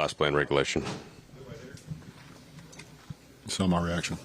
Last play in regulation. Saw my reaction.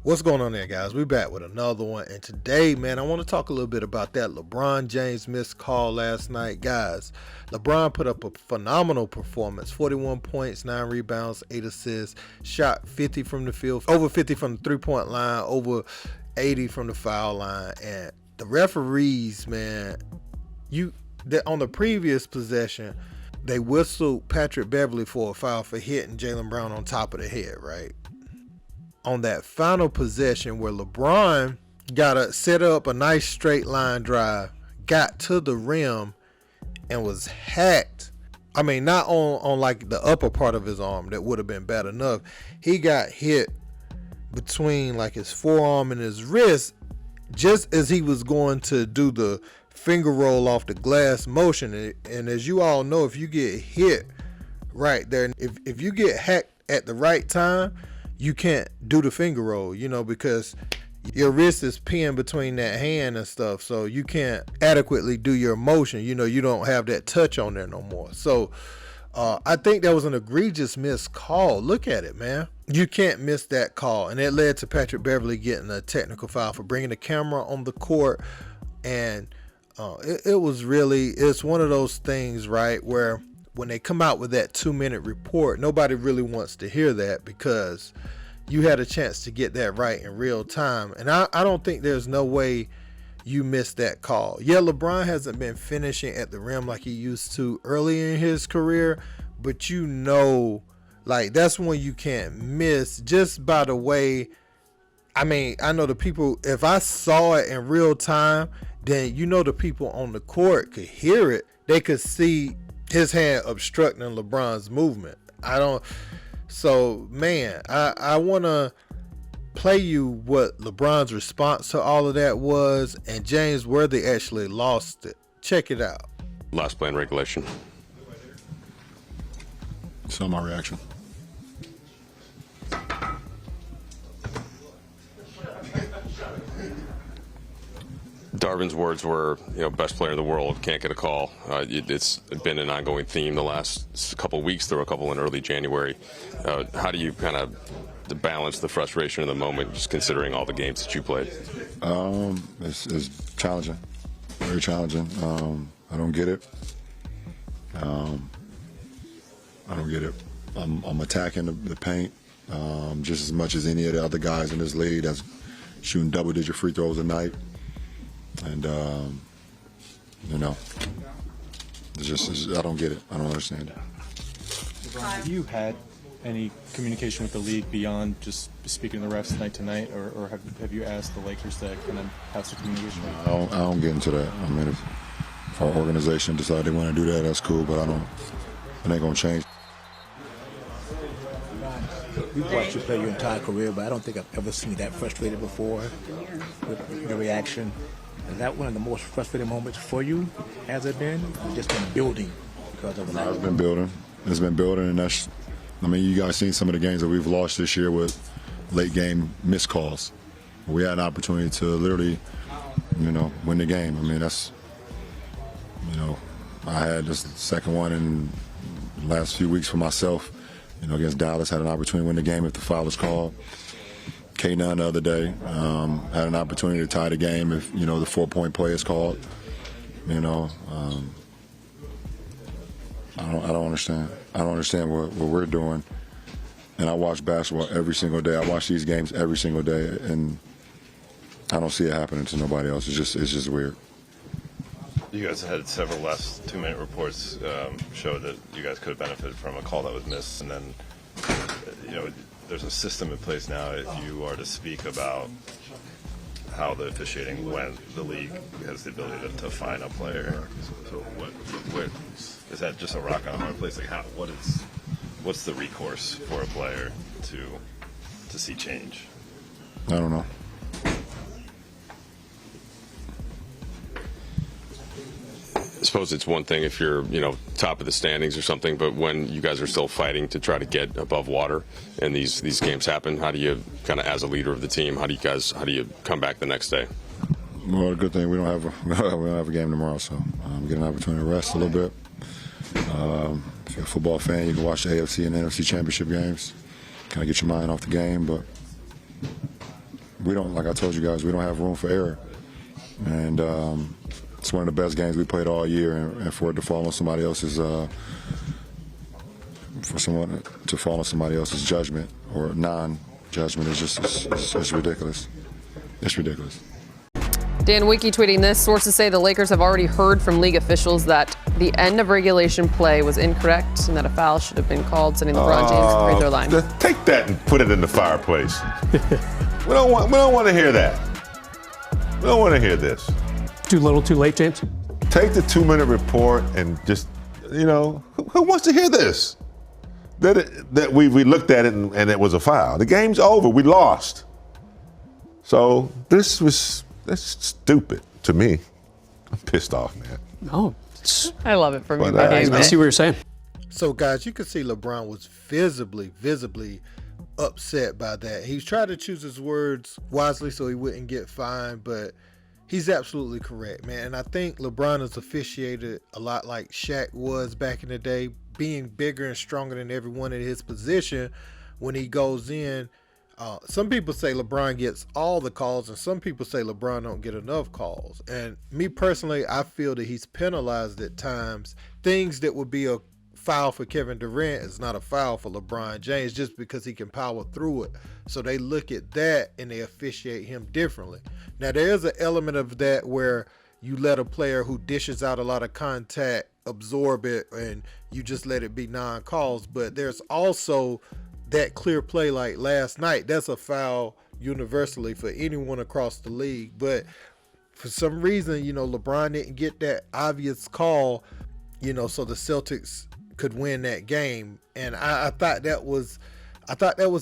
What's going on there, guys? We're back with another one, and today, man, I want to talk a little bit about that LeBron James missed call last night. Guys, LeBron put up a phenomenal performance, 41 points, 9 rebounds, 8 assists, shot 50 from the field, over 50 from the three-point line, over 80 from the foul line, and the referees, man, on the previous possession, they whistled Patrick Beverley for a foul for hitting Jaylen Brown on top of the head, right? On that final possession where LeBron set up a nice straight line drive, got to the rim, and was hacked. I mean, not on like the upper part of his arm, that would have been bad enough. He got hit between like his forearm and his wrist just as he was going to do the finger roll off the glass motion. And as you all know, if you get hit right there, if you get hacked at the right time, you can't do the finger roll, because your wrist is pinned between that hand and stuff. So you can't adequately do your motion. You don't have that touch on there no more. So I think that was an egregious missed call. Look at it, man. You can't miss that call. And it led to Patrick Beverley getting a technical foul for bringing the camera on the court. And it's one of those things, right, where when they come out with that 2-minute report, nobody really wants to hear that because you had a chance to get that right in real time. And I don't think there's no way you missed that call. Yeah, LeBron hasn't been finishing at the rim like he used to early in his career, but that's when you can't miss just by the way. I mean, I know the people, if I saw it in real time, then the people on the court could hear it. They could see his hand obstructing LeBron's movement. So, man, I want to play you what LeBron's response to all of that was, and James Worthy actually lost it. Check it out. Last play in regulation. Saw my reaction. Darvin's words were, best player in the world, can't get a call. It's been an ongoing theme the last couple of weeks. There were a couple in early January. How do you kind of balance the frustration in the moment, just considering all the games that you played? It's challenging, very challenging. I don't get it. I'm attacking the paint just as much as any of the other guys in this league that's shooting double-digit free throws a night. And, I don't get it. I don't understand it. Have you had any communication with the league beyond just speaking to the refs tonight, or have you asked the Lakers to kind of have some communication? I don't get into that. I mean, if our organization decide they want to do that, that's cool, but it ain't going to change. We've watched you play your entire career, but I don't think I've ever seen you that frustrated before with your reaction. Is that one of the most frustrating moments for you? Has it been? It's just been building because of that? It's been building. It's been building, and you guys seen some of the games that we've lost this year with late game missed calls. We had an opportunity to literally, win the game. I mean, I had this second one in the last few weeks for myself. Against Dallas, had an opportunity to win the game if the foul was called. K9 the other day had an opportunity to tie the game if the 4-point play is called. I don't understand. I don't understand what we're doing. And I watch basketball every single day. I watch these games every single day, and I don't see it happening to nobody else. It's just weird. You guys had several last 2-minute reports show that you guys could have benefited from a call that was missed, and then there's a system in place now. If you are to speak about how the officiating went, the league has the ability to fine a player. So what is that? Just a rock on a hard place? Like what's the recourse for a player to see change? I don't know. suppose it's one thing if you're, top of the standings or something, but when you guys are still fighting to try to get above water and these games happen, how do you kind of, as a leader of the team, how do you come back the next day? Well, the good thing we don't have a game tomorrow, so we get an opportunity to rest a little bit. If you're a football fan, you can watch the AFC and NFC championship games, kind of get your mind off the game. But we don't, like I told you guys, we don't have room for error. And it's one of the best games we played all year, and for it to fall on somebody else's, for someone to fall on somebody else's judgment or non-judgment is just it's ridiculous. It's ridiculous. Dan Wiki tweeting this. Sources say the Lakers have already heard from league officials that the end of regulation play was incorrect and that a foul should have been called, sending LeBron James to the free throw line. Take that and put it in the fireplace. We don't want to hear that. We don't want to hear this. Too little, too late, James? Take the 2-minute report and just, who wants to hear this? That we looked at it and it was a foul. The game's over. We lost. So that's stupid to me. I'm pissed off, man. No. I love it from you. I see what you're saying. So, guys, you can see LeBron was visibly upset by that. He's trying to choose his words wisely so he wouldn't get fined, but he's absolutely correct, man. And I think LeBron has officiated a lot like Shaq was back in the day, being bigger and stronger than everyone in his position when he goes in. Some people say LeBron gets all the calls, and some people say LeBron don't get enough calls. And me personally, I feel that he's penalized at times. Things that would be a foul for Kevin Durant is not a foul for LeBron James just because he can power through it. So they look at that and they officiate him differently. Now, there is an element of that where you let a player who dishes out a lot of contact absorb it and you just let it be non-calls. But there's also that clear play like last night. That's a foul universally for anyone across the league. But for some reason, LeBron didn't get that obvious call, so the Celtics could win that game. And I thought that was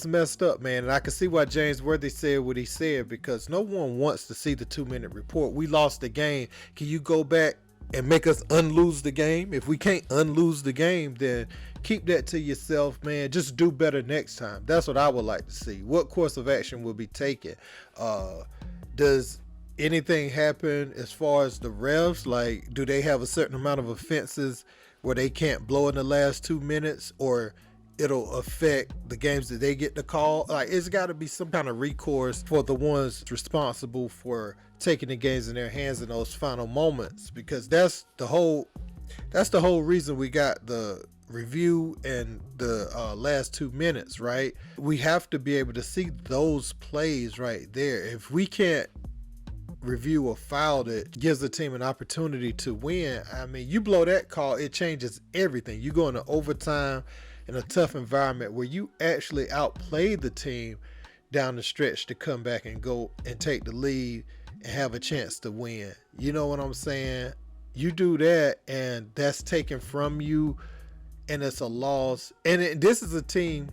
messed up, man. And I can see why James Worthy said what he said, because no one wants to see the 2-minute report. We lost the game. Can you go back and make us unlose the game? If we can't unlose the game, then keep that to yourself, man. Just do better next time. That's what I would like to see. What course of action will be taken? Does anything happen as far as the refs? Like, do they have a certain amount of offenses where they can't blow in the last 2 minutes, or it'll affect the games that they get to call? Like, it's got to be some kind of recourse for the ones responsible for taking the games in their hands in those final moments, because that's the whole reason we got the review and the last 2 minutes, right? We have to be able to see those plays right there. If we can't review a foul that gives the team an opportunity to win, I mean, you blow that call, it changes everything. You go into overtime in a tough environment where you actually outplayed the team down the stretch to come back and go and take the lead and have a chance to win. You know what I'm saying? You do that and that's taken from you, and it's a loss. And this is a team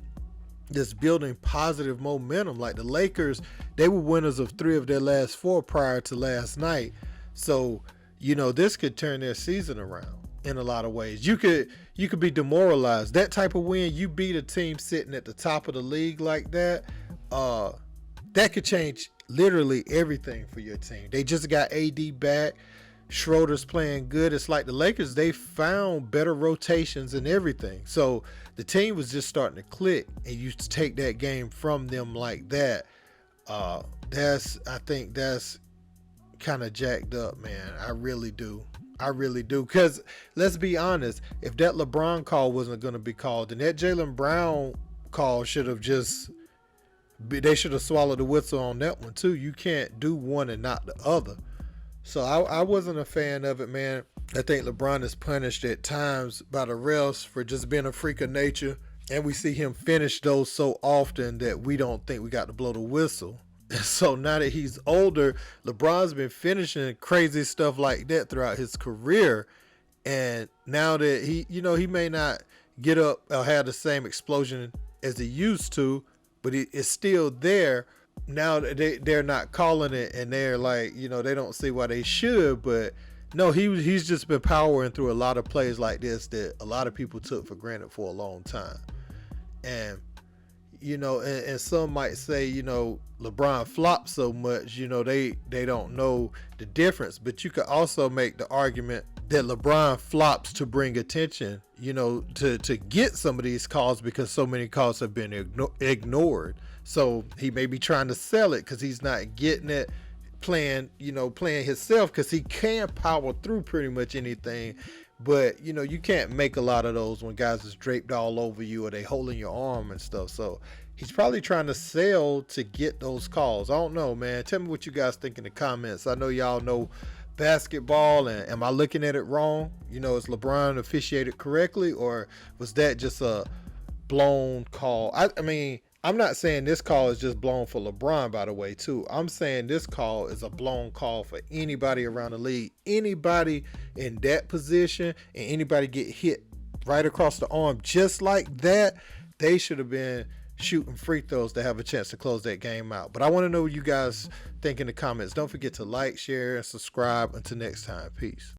that's building positive momentum. Like the Lakers, they were winners of 3 of their last 4 prior to last night. So, this could turn their season around in a lot of ways. You could be demoralized. That type of win, you beat a team sitting at the top of the league like that, that could change literally everything for your team. They just got AD back. Schroeder's playing good. It's like the Lakers, they found better rotations and everything. So the team was just starting to click, and you take that game from them like that. I think that's kind of jacked up, man. I really do. Because let's be honest, if that LeBron call wasn't going to be called, then that Jaylen Brown call they should have swallowed the whistle on that one too. You can't do one and not the other. So I wasn't a fan of it, man. I think LeBron is punished at times by the refs for just being a freak of nature. And we see him finish those so often that we don't think we got to blow the whistle. And so now that he's older, LeBron's been finishing crazy stuff like that throughout his career. And now that he may not get up or have the same explosion as he used to, but it's still there. Now they're not calling it, and they're like, they don't see why they should, but No, he's just been powering through a lot of plays like this that a lot of people took for granted for a long time. And and some might say, LeBron flopped so much, they don't know the difference. But you could also make the argument that LeBron flops to bring attention, to get some of these calls because so many calls have been ignored. So he may be trying to sell it because he's not getting it, playing himself, because he can power through pretty much anything. But you can't make a lot of those when guys is draped all over you or they holding your arm and stuff. So he's probably trying to sell to get those calls. I don't know, man. Tell me what you guys think in the comments. I know y'all know basketball, and am I looking at it wrong? Is LeBron officiated correctly, or was that just a blown call? I mean, I'm not saying this call is just blown for LeBron, by the way, too. I'm saying this call is a blown call for anybody around the league. Anybody in that position and anybody get hit right across the arm just like that, they should have been shooting free throws to have a chance to close that game out. But I want to know what you guys think in the comments. Don't forget to like, share, and subscribe. Until next time, peace.